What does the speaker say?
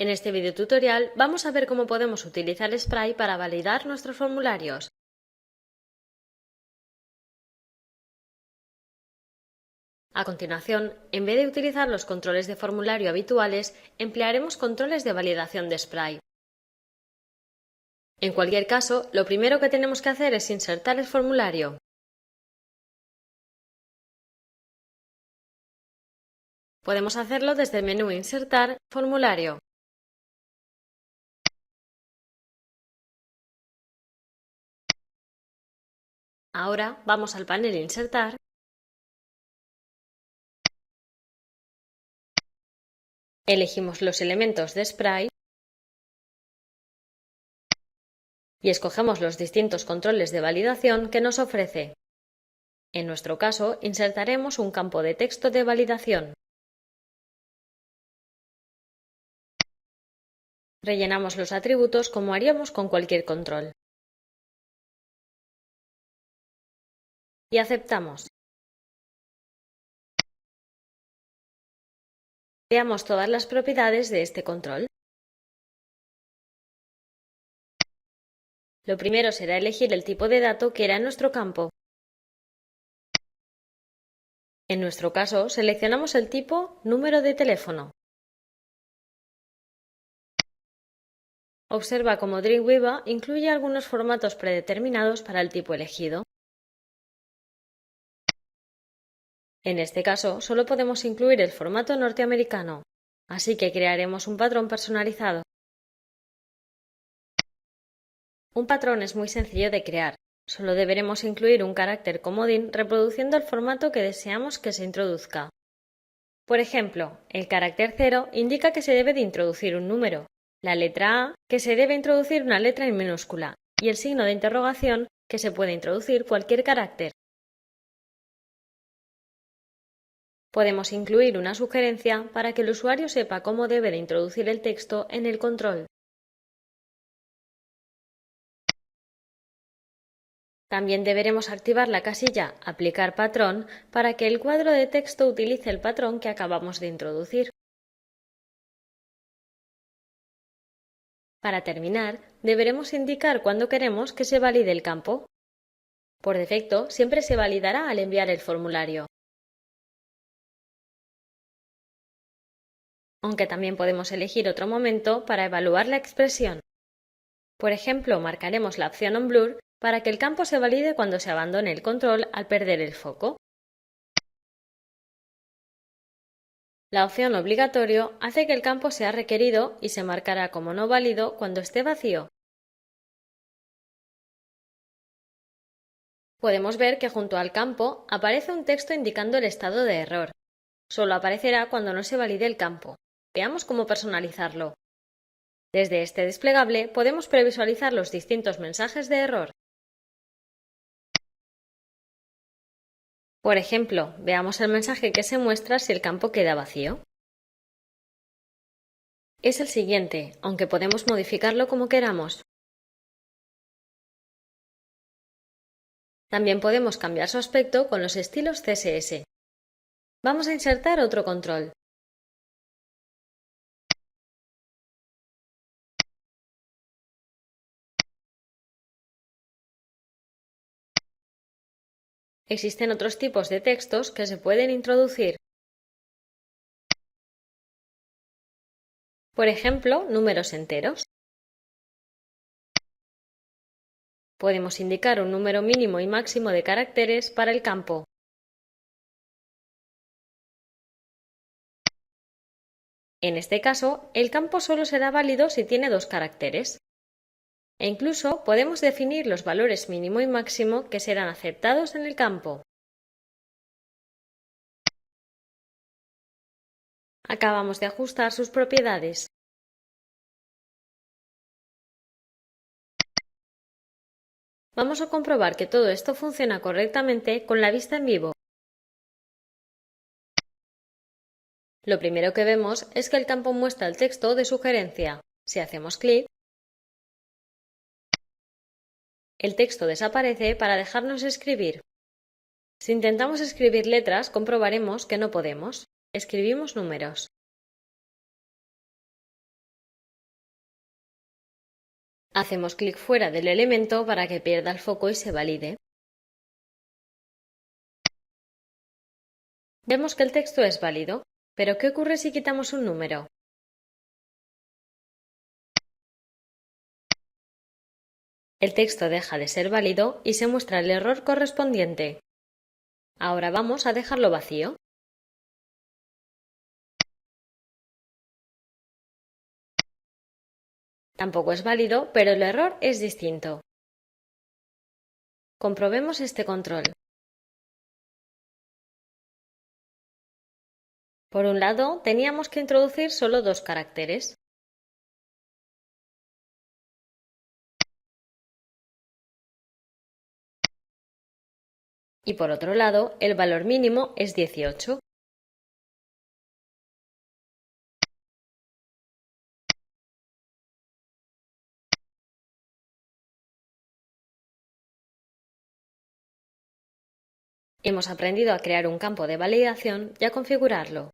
En este video tutorial vamos a ver cómo podemos utilizar Spray para validar nuestros formularios. A continuación, en vez de utilizar los controles de formulario habituales, emplearemos controles de validación de Spray. En cualquier caso, lo primero que tenemos que hacer es insertar el formulario. Podemos hacerlo desde el menú Insertar, Formulario. Ahora vamos al panel Insertar elegimos los elementos de Spray y escogemos los distintos controles de validación que nos ofrece. En nuestro caso, insertaremos un campo de texto de validación. Rellenamos los atributos como haríamos con cualquier control. Y aceptamos. Veamos todas las propiedades de este control. Lo primero será elegir el tipo de dato que era en nuestro campo. En nuestro caso, seleccionamos el tipo número de teléfono. Observa cómo Dreamweaver incluye algunos formatos predeterminados para el tipo elegido. En este caso, solo podemos incluir el formato norteamericano, así que crearemos un patrón personalizado. Un patrón es muy sencillo de crear, solo deberemos incluir un carácter comodín reproduciendo el formato que deseamos que se introduzca. Por ejemplo, el carácter 0 indica que se debe de introducir un número, la letra A que se debe introducir una letra en minúscula y el signo de interrogación que se puede introducir cualquier carácter. Podemos incluir una sugerencia para que el usuario sepa cómo debe de introducir el texto en el control. También deberemos activar la casilla Aplicar patrón para que el cuadro de texto utilice el patrón que acabamos de introducir. Para terminar, deberemos indicar cuándo queremos que se valide el campo. Por defecto, siempre se validará al enviar el formulario. Aunque también podemos elegir otro momento para evaluar la expresión. Por ejemplo, marcaremos la opción On Blur para que el campo se valide cuando se abandone el control al perder el foco. La opción Obligatorio hace que el campo sea requerido y se marcará como no válido cuando esté vacío. Podemos ver que junto al campo aparece un texto indicando el estado de error. Solo aparecerá cuando no se valide el campo. Veamos cómo personalizarlo. Desde este desplegable podemos previsualizar los distintos mensajes de error. Por ejemplo, veamos el mensaje que se muestra si el campo queda vacío. Es el siguiente, aunque podemos modificarlo como queramos. También podemos cambiar su aspecto con los estilos CSS. Vamos a insertar otro control. Existen otros tipos de textos que se pueden introducir. Por ejemplo, números enteros. Podemos indicar un número mínimo y máximo de caracteres para el campo. En este caso, el campo solo será válido si tiene 2 caracteres. E incluso podemos definir los valores mínimo y máximo que serán aceptados en el campo. Acabamos de ajustar sus propiedades. Vamos a comprobar que todo esto funciona correctamente con la vista en vivo. Lo primero que vemos es que el campo muestra el texto de sugerencia. Si hacemos clic, el texto desaparece para dejarnos escribir. Si intentamos escribir letras, comprobaremos que no podemos. Escribimos números. Hacemos clic fuera del elemento para que pierda el foco y se valide. Vemos que el texto es válido, pero ¿qué ocurre si quitamos un número? El texto deja de ser válido y se muestra el error correspondiente. Ahora vamos a dejarlo vacío. Tampoco es válido, pero el error es distinto. Comprobemos este control. Por un lado, teníamos que introducir solo 2 caracteres. Y por otro lado, el valor mínimo es 18. Hemos aprendido a crear un campo de validación y a configurarlo.